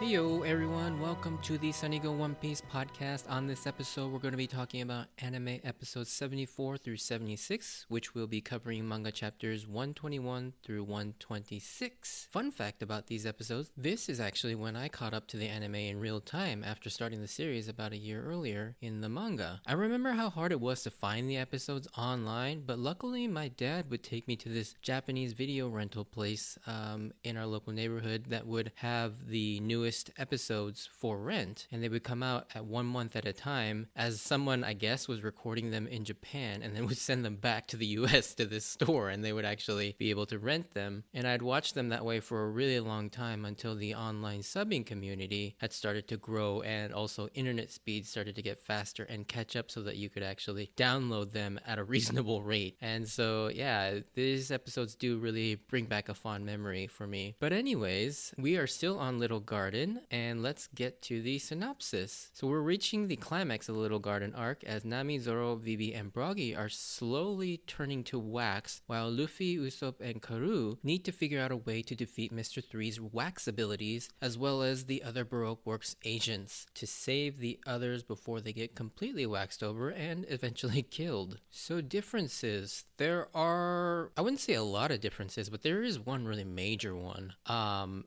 Heyo everyone, welcome to the Sunny Go One Piece podcast. On this episode, we're going to be talking about anime episodes 74 through 76, which will be covering manga chapters 121 through 126. Fun fact about these episodes, this is actually when I caught up to the anime in real time after starting the series about a year earlier in the manga. I remember how hard it was to find the episodes online, but luckily my dad would take me to this Japanese video rental place in our local neighborhood that would have the newest episodes for rent, and they would come out at 1 month at a time, as someone, I guess, was recording them in Japan and then would send them back to the US to this store, and they would actually be able to rent them. And I'd watch them that way for a really long time until the online subbing community had started to grow, and also internet speeds started to get faster and catch up so that you could actually download them at a reasonable rate. And so yeah, these episodes do really bring back a fond memory for me. But anyways, we are still on Little Garden, and let's get to the synopsis. So we're reaching the climax of the Little Garden arc as Nami, Zoro, Vivi, and Broggy are slowly turning to wax, while Luffy, Usopp, and Karoo need to figure out a way to defeat Mr. Three's wax abilities, as well as the other Baroque Works agents, to save the others before they get completely waxed over and eventually killed. So differences. There are, I wouldn't say a lot of differences, but there is one really major one.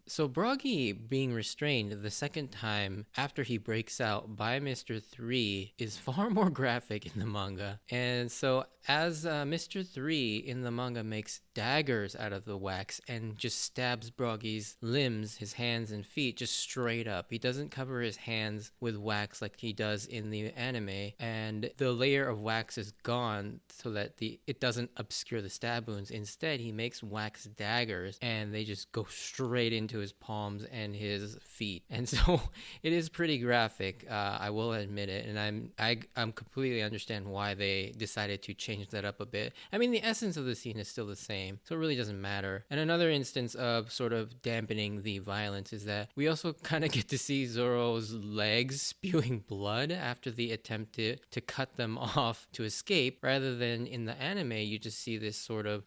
So Broggy being restrained the second time after he breaks out by Mr. 3 is far more graphic in the manga. And so as Mr. 3 in the manga makes daggers out of the wax and just stabs Broggy's limbs, his hands and feet, just straight up. He doesn't cover his hands with wax like he does in the anime, and the layer of wax is gone so that it doesn't obscure the stab wounds. Instead, he makes wax daggers and they just go straight into his palms and his feet. And so it is pretty graphic, I will admit it, and I'm completely understand why they decided to change that up a bit. I mean, the essence of the scene is still the same, so it really doesn't matter. And another instance of sort of dampening the violence is that we also kind of get to see Zoro's legs spewing blood after the attempt to cut them off to escape, rather than in the anime you just see this sort of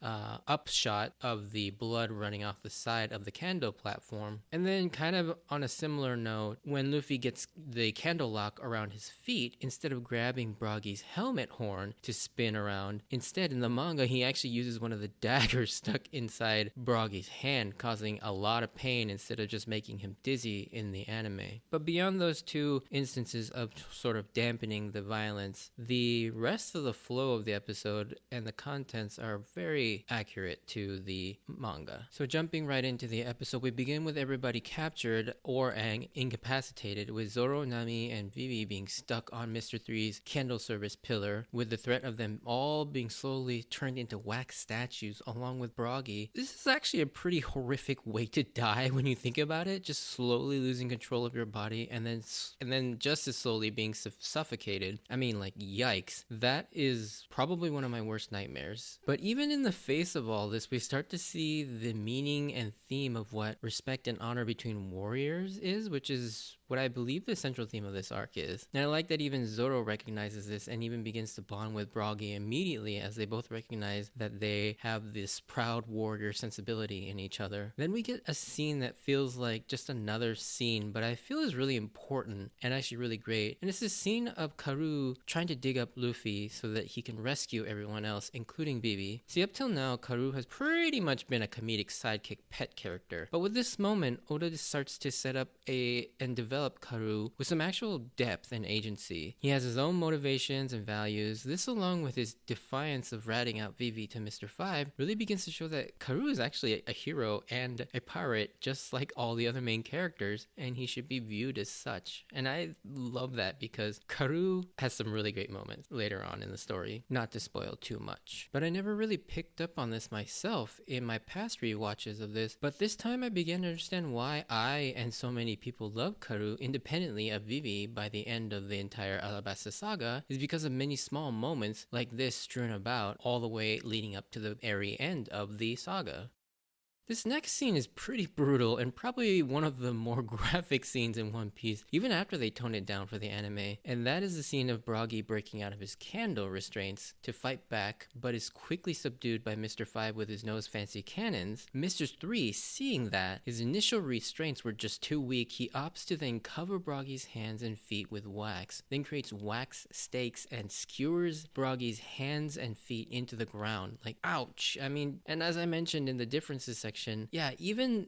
upshot of the blood running off the side of the Kando platform. And then kind of on a similar note, when Luffy gets the candle lock around his feet, instead of grabbing Broggy's helmet horn to spin around, instead in the manga he actually uses one of the daggers stuck inside Broggy's hand, causing a lot of pain instead of just making him dizzy in the anime. But beyond those two instances of sort of dampening the violence, the rest of the flow of the episode and the contents are very accurate to the manga. So jumping right into the episode, we begin with everybody captured or incapacitated, with Zoro, Nami, and Vivi being stuck on Mr. 3's candle service pillar, with the threat of them all being slowly turned into wax statues along with Broggy. This is actually a pretty horrific way to die when you think about it, just slowly losing control of your body and then just as slowly being suffocated. I mean, like, yikes. That is probably one of my worst nightmares. But even in the face of all this, we start to see the meaning and theme of what respect and honor between warriors is, which is what I believe the central theme of this arc is. And I like that even Zoro recognizes this and even begins to bond with Broggy immediately, as they both recognize that they have this proud warrior sensibility in each other. Then we get a scene that feels like just another scene, but I feel is really important and actually really great. And it's this scene of Karoo trying to dig up Luffy so that he can rescue everyone else, including Vivi. See, up till now, Karoo has pretty much been a comedic sidekick pet character. But with this moment, Oda starts to set up and develop Karoo with some actual depth and agency. He has his own motivations and values. This, along with his defiance of ratting out Vivi to Mr. 5, really begins to show that Karoo is actually a hero and a pirate, just like all the other main characters, and he should be viewed as such. And I love that because Karoo has some really great moments later on in the story, not to spoil too much. But I never really picked up on this myself in my past rewatches of this, but this time I began to understand why I and so many people love Karoo independently of Vivi by the end of the entire Alabasta saga, is because of many small moments like this strewn about all the way leading up to the very end of the saga. This next scene is pretty brutal and probably one of the more graphic scenes in One Piece, even after they toned it down for the anime. And that is the scene of Broggy breaking out of his candle restraints to fight back, but is quickly subdued by Mr. 5 with his nose fancy cannons. Mr. 3, seeing that his initial restraints were just too weak, he opts to then cover Broggy's hands and feet with wax, then creates wax stakes and skewers Broggy's hands and feet into the ground. Like, ouch. I mean, and as I mentioned in the differences section, yeah, even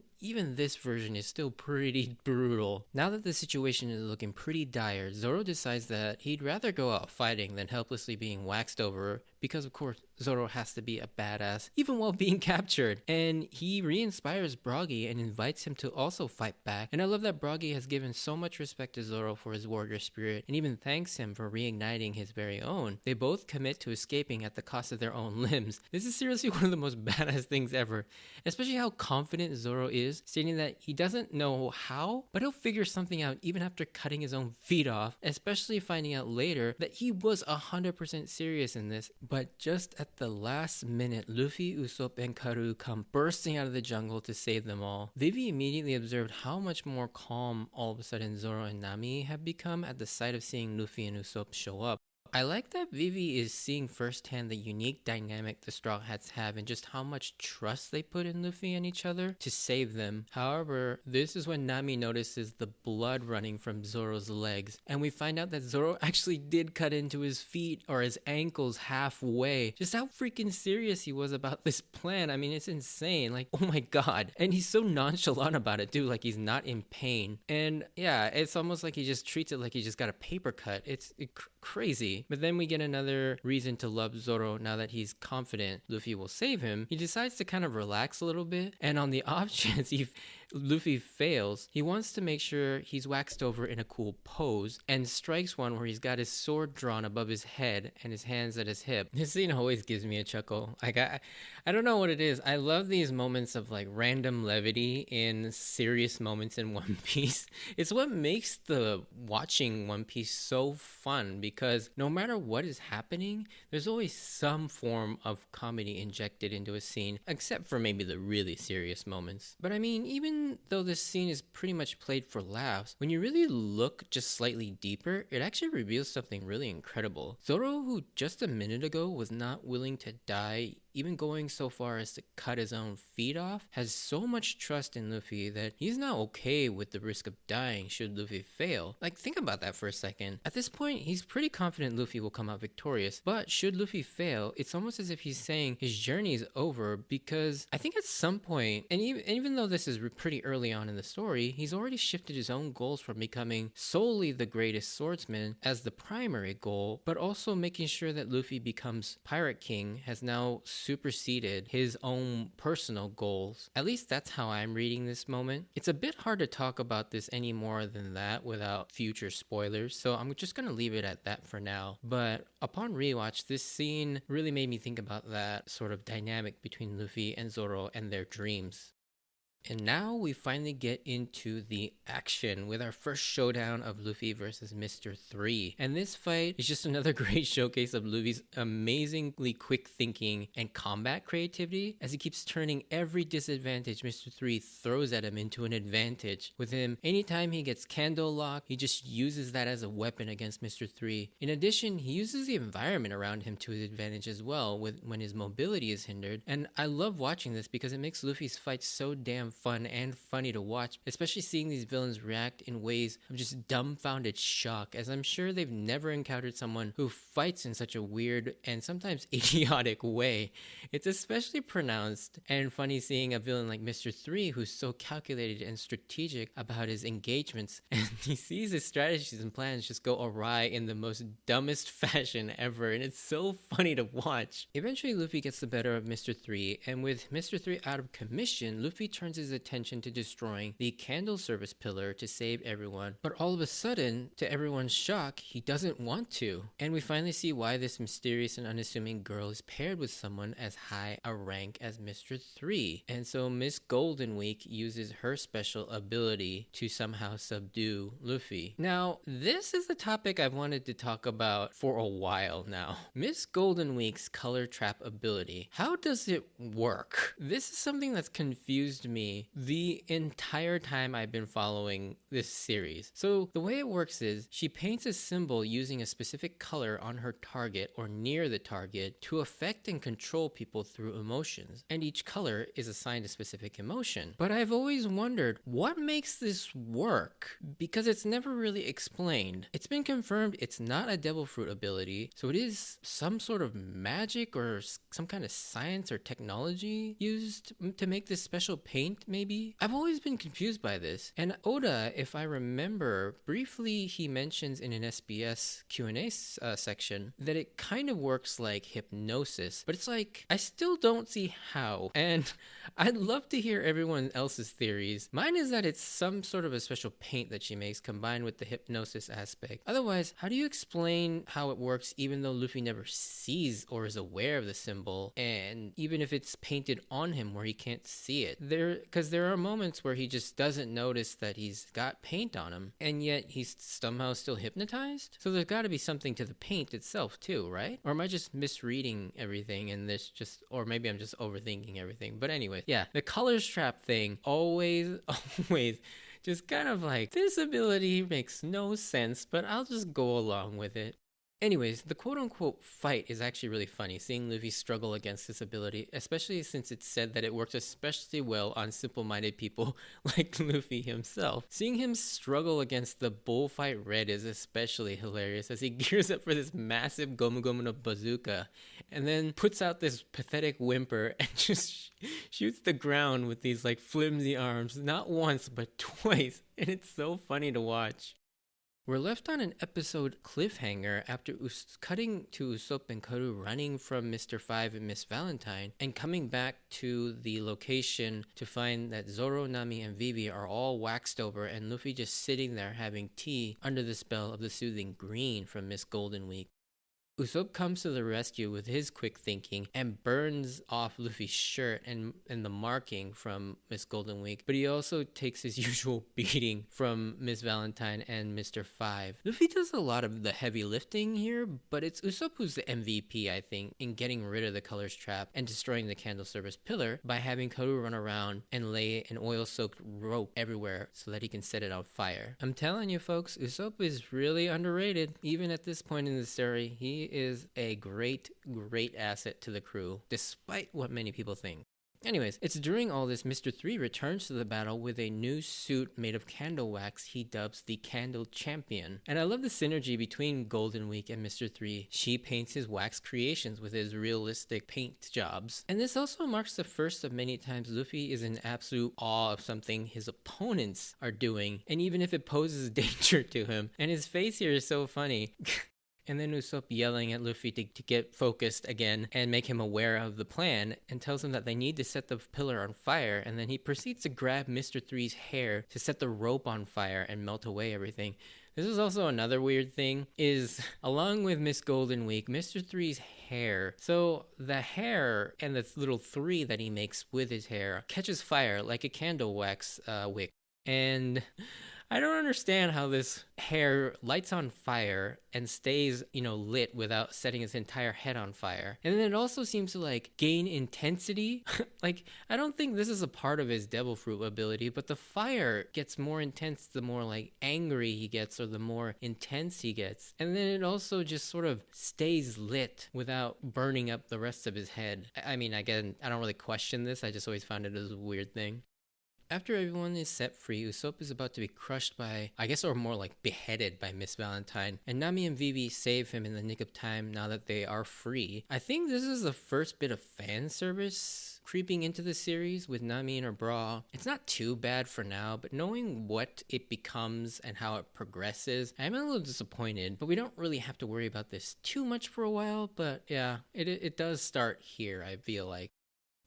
this version is still pretty brutal. Now that the situation is looking pretty dire, Zoro decides that he'd rather go out fighting than helplessly being waxed over, because of course Zoro has to be a badass even while being captured. And he re-inspires Broggy and invites him to also fight back. And I love that Broggy has given so much respect to Zoro for his warrior spirit and even thanks him for reigniting his very own. They both commit to escaping at the cost of their own limbs. This is seriously one of the most badass things ever, especially how confident Zoro is, stating that he doesn't know how, but he'll figure something out even after cutting his own feet off, especially finding out later that he was 100% serious in this. But just at the last minute, Luffy, Usopp, and Karoo come bursting out of the jungle to save them all. Vivi immediately observed how much more calm all of a sudden Zoro and Nami have become at the sight of seeing Luffy and Usopp show up. I like that Vivi is seeing firsthand the unique dynamic the Straw Hats have and just how much trust they put in Luffy and each other to save them. However, this is when Nami notices the blood running from Zoro's legs, and we find out that Zoro actually did cut into his feet or his ankles halfway. Just how freaking serious he was about this plan. I mean, it's insane. Like, oh my god. And he's so nonchalant about it too, like he's not in pain. And yeah, it's almost like he just treats it like he just got a paper cut. It's crazy. But then we get another reason to love Zoro now that he's confident Luffy will save him. He decides to kind of relax a little bit, and on the off chance Luffy fails, he wants to make sure he's waxed over in a cool pose and strikes one where he's got his sword drawn above his head and his hands at his hip. This scene always gives me a chuckle. Like, I don't know what it is. I love these moments of like random levity in serious moments in One Piece. It's what makes the watching One Piece so fun, because no matter what is happening, there's always some form of comedy injected into a scene, except for maybe the really serious moments. But I mean, even though this scene is pretty much played for laughs, when you really look just slightly deeper, it actually reveals something really incredible. Zoro, who just a minute ago was not willing to die, even going so far as to cut his own feet off, has so much trust in Luffy that he's now okay with the risk of dying should Luffy fail. Like, think about that for a second. At this point, he's pretty confident Luffy will come out victorious, but should Luffy fail, it's almost as if he's saying his journey is over, because I think at some point, and even though this is pretty early on in the story, he's already shifted his own goals from becoming solely the greatest swordsman as the primary goal, but also making sure that Luffy becomes Pirate King has now superseded his own personal goals. At least that's how I'm reading this moment. It's a bit hard to talk about this any more than that without future spoilers, so I'm just gonna leave it at that for now. But upon rewatch, this scene really made me think about that sort of dynamic between Luffy and Zoro and their dreams. And now we finally get into the action with our first showdown of Luffy versus Mr. 3. And this fight is just another great showcase of Luffy's amazingly quick thinking and combat creativity, as he keeps turning every disadvantage Mr. 3 throws at him into an advantage. With him, anytime he gets candle lock, he just uses that as a weapon against Mr. 3. In addition, he uses the environment around him to his advantage as well when his mobility is hindered. And I love watching this because it makes Luffy's fights so damn fun and funny to watch, especially seeing these villains react in ways of just dumbfounded shock, as I'm sure they've never encountered someone who fights in such a weird and sometimes idiotic way. It's especially pronounced and funny seeing a villain like Mr. 3 who's so calculated and strategic about his engagements, and he sees his strategies and plans just go awry in the most dumbest fashion ever, and it's so funny to watch. Eventually Luffy gets the better of Mr. 3, and with Mr. 3 out of commission, Luffy turns his his attention to destroying the candle service pillar to save everyone, but all of a sudden, to everyone's shock, he doesn't want to. And we finally see why this mysterious and unassuming girl is paired with someone as high a rank as Mr. 3. And so Miss Goldenweek uses her special ability to somehow subdue Luffy. Now, this is a topic I've wanted to talk about for a while now. Miss Goldenweek's color trap ability. How does it work? This is something that's confused me the entire time I've been following this series. So the way it works is she paints a symbol using a specific color on her target or near the target to affect and control people through emotions. And each color is assigned a specific emotion. But I've always wondered, what makes this work? Because it's never really explained. It's been confirmed it's not a devil fruit ability, so it is some sort of magic or some kind of science or technology used to make this special paint, maybe? I've always been confused by this. And Oda, if I remember, briefly he mentions in an SBS Q&A section that it kind of works like hypnosis, but it's like, I still don't see how. And I'd love to hear everyone else's theories. Mine is that it's some sort of a special paint that she makes combined with the hypnosis aspect. Otherwise, how do you explain how it works even though Luffy never sees or is aware of the symbol, and even if it's painted on him where he can't see it? Because there are moments where he just doesn't notice that he's got paint on him, and yet he's somehow still hypnotized? So there's got to be something to the paint itself too, right? Or am I just misreading everything and this just, or maybe I'm just overthinking everything? But anyway, yeah, the colors trap thing always just kind of like, this ability makes no sense, but I'll just go along with it. Anyways, the quote-unquote fight is actually really funny, seeing Luffy struggle against this ability, especially since it's said that it works especially well on simple-minded people like Luffy himself. Seeing him struggle against the bullfight red is especially hilarious as he gears up for this massive Gomu Gomu no bazooka and then puts out this pathetic whimper and just shoots the ground with these like flimsy arms, not once but twice, and it's so funny to watch. We're left on an episode cliffhanger after cutting to Usopp and Karu running from Mr. 5 and Miss Valentine and coming back to the location to find that Zoro, Nami, and Vivi are all waxed over and Luffy just sitting there having tea under the spell of the soothing green from Miss Goldenweek. Usopp comes to the rescue with his quick thinking and burns off Luffy's shirt and the marking from Miss Goldenweek, but he also takes his usual beating from Miss Valentine and Mr. 5. Luffy does a lot of the heavy lifting here, but it's Usopp who's the MVP, I think, in getting rid of the colors trap and destroying the candle service pillar by having Karu run around and lay an oil-soaked rope everywhere so that he can set it on fire. I'm telling you folks, Usopp is really underrated. Even at this point in the story, he is a great asset to the crew, despite what many people think. Anyways, it's during all this Mr. 3 returns to the battle with a new suit made of candle wax he dubs the Candle Champion. And I love the synergy between Goldenweek and Mr. 3. She paints his wax creations with his realistic paint jobs. And this also marks the first of many times Luffy is in absolute awe of something his opponents are doing, and even if it poses danger to him. And his face here is so funny. And then Usopp yelling at Luffy to get focused again and make him aware of the plan and tells him that they need to set the pillar on fire, and then he proceeds to grab Mr. 3's hair to set the rope on fire and melt away everything. This is also another weird thing, is along with Miss Goldenweek, Mr. 3's hair. So the hair and the little 3 that he makes with his hair catches fire like a candle wax wick. And I don't understand how this hair lights on fire and stays, lit without setting his entire head on fire. And then it also seems to gain intensity. I don't think this is a part of his devil fruit ability, but the fire gets more intense the more angry he gets or the more intense he gets. And then it also just sort of stays lit without burning up the rest of his head. I mean, again, I don't really question this. I just always found it as a weird thing. After everyone is set free, Usopp is about to be crushed by, or more beheaded by Miss Valentine, and Nami and Vivi save him in the nick of time now that they are free. I think this is the first bit of fan service creeping into the series with Nami in her bra. It's not too bad for now, but knowing what it becomes and how it progresses, I'm a little disappointed, but we don't really have to worry about this too much for a while, but yeah, it does start here, I feel like.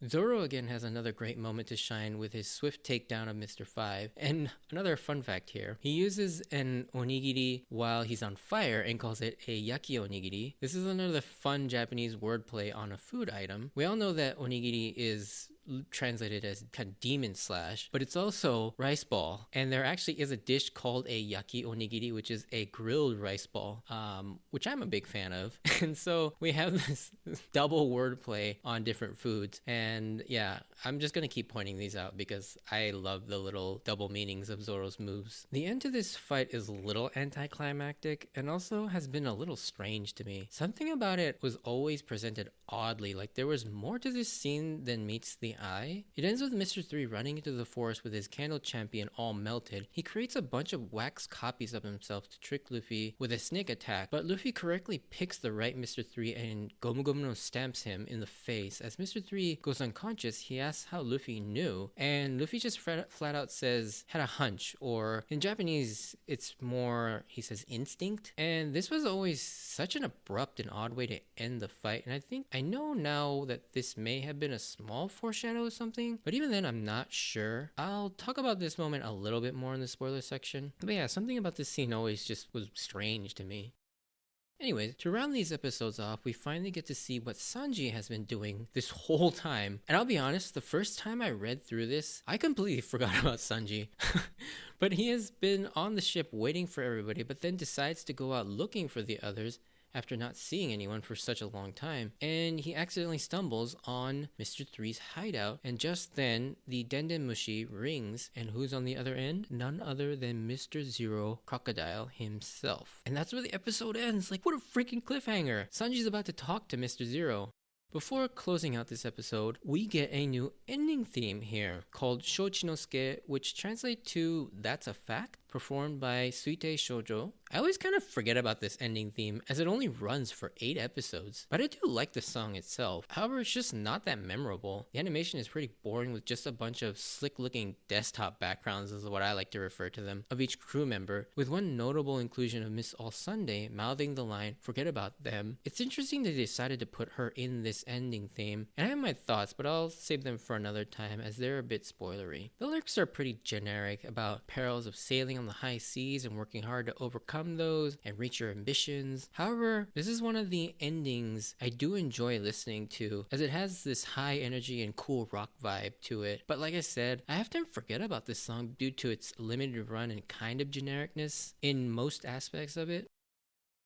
Zoro again has another great moment to shine with his swift takedown of Mr. 5. And another fun fact here, he uses an onigiri while he's on fire and calls it a yaki onigiri. This is another fun Japanese wordplay on a food item. We all know that onigiri is translated as kind of demon slash, but it's also rice ball, and there actually is a dish called a yaki onigiri, which is a grilled rice ball, which I'm a big fan of. And so we have this double wordplay on different foods, and yeah, I'm just gonna keep pointing these out because I love the little double meanings of Zoro's moves. The end to this fight is a little anticlimactic and also has been a little strange to me. Something about it was always presented oddly, like there was more to this scene than meets the eye. It ends with Mr. 3 running into the forest with his candle champion all melted. He creates a bunch of wax copies of himself to trick Luffy with a snake attack, but Luffy correctly picks the right Mr. 3 and Gomu Gomu no stamps him in the face. As Mr. 3 goes unconscious, he asks how Luffy knew, and Luffy just flat out says, had a hunch, or in Japanese, it's more, he says instinct. And this was always such an abrupt and odd way to end the fight, and I know now that this may have been a small foreshadow or something, but even then I'm not sure. I'll talk about this moment a little bit more in the spoiler section. But yeah, something about this scene always just was strange to me. Anyways, to round these episodes off, we finally get to see what Sanji has been doing this whole time. And I'll be honest, the first time I read through this, I completely forgot about Sanji. But he has been on the ship waiting for everybody, but then decides to go out looking for the others after not seeing anyone for such a long time, and he accidentally stumbles on Mr. 3's hideout, and just then the Denden Mushi rings, and who's on the other end? None other than Mr. Zero Crocodile himself. And that's where the episode ends. Like, what a freaking cliffhanger! Sanji's about to talk to Mr. Zero. Before closing out this episode, we get a new ending theme here called Shochinosuke, which translates to That's a Fact, performed by Suite Shoujo. I always kind of forget about this ending theme as it only runs for 8 episodes, but I do like the song itself. However, it's just not that memorable. The animation is pretty boring with just a bunch of slick looking desktop backgrounds, is what I like to refer to them, of each crew member, with one notable inclusion of Miss All Sunday mouthing the line, "Forget about them." It's interesting they decided to put her in this ending theme, and I have my thoughts, but I'll save them for another time as they're a bit spoilery. The lyrics are pretty generic about perils of sailing on the high seas and working hard to overcome those and reach your ambitions. However, this is one of the endings I do enjoy listening to, as it has this high energy and cool rock vibe to it. But like I said, I often forget about this song due to its limited run and kind of genericness in most aspects of it.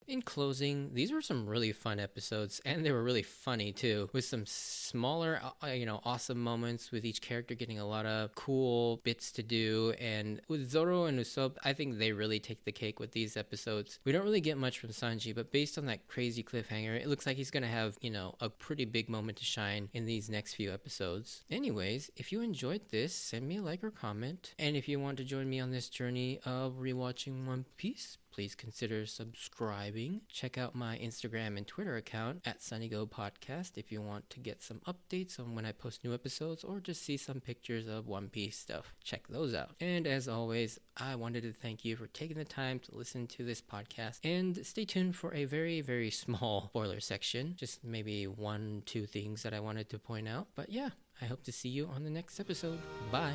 In closing, these were some really fun episodes, and they were really funny too, with some smaller, awesome moments, with each character getting a lot of cool bits to do. And with Zoro and Usopp, I think they really take the cake with these episodes. We don't really get much from Sanji, but based on that crazy cliffhanger, it looks like he's gonna have, a pretty big moment to shine in these next few episodes. Anyways, if you enjoyed this, send me a like or comment. And if you want to join me on this journey of rewatching One Piece, please consider subscribing. Check out my Instagram and Twitter account at SunnyGo Podcast if you want to get some updates on when I post new episodes or just see some pictures of One Piece stuff. Check those out. And as always, I wanted to thank you for taking the time to listen to this podcast, and stay tuned for a very, very small spoiler section. Just maybe 1-2 things that I wanted to point out. But yeah, I hope to see you on the next episode. Bye.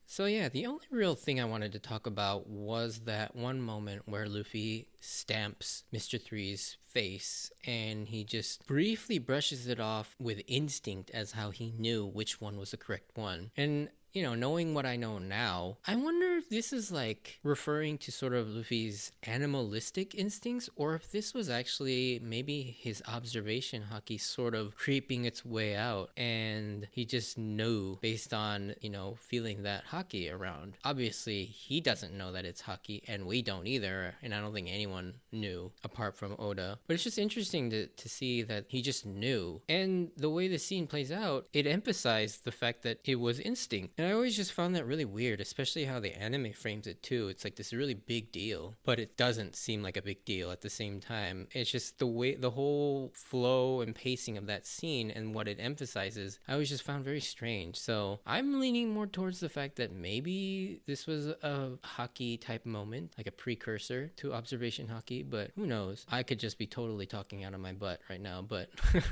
So yeah, the only real thing I wanted to talk about was that one moment where Luffy stamps Mr. 3's face, and he just briefly brushes it off with instinct as how he knew which one was the correct one. And knowing what I know now, I wonder if this is like referring to sort of Luffy's animalistic instincts, or if this was actually maybe his observation haki sort of creeping its way out, and he just knew based on, feeling that haki around. Obviously, he doesn't know that it's haki, and we don't either, and I don't think anyone everyone knew apart from Oda. But it's just interesting to see that he just knew. And the way the scene plays out, it emphasized the fact that it was instinct. And I always just found that really weird, especially how the anime frames it too. It's like this really big deal, but it doesn't seem like a big deal at the same time. It's just the way, the whole flow and pacing of that scene and what it emphasizes, I always just found very strange. So I'm leaning more towards the fact that maybe this was a hockey type moment, like a precursor to observation hockey, but who knows? I could just be totally talking out of my butt right now, but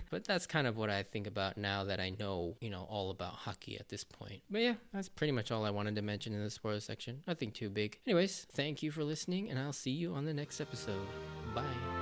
but that's kind of what I think about now that I know, all about hockey at this point. But yeah, that's pretty much all I wanted to mention in the spoiler section. Nothing too big. Anyways, thank you for listening, and I'll see you on the next episode. Bye.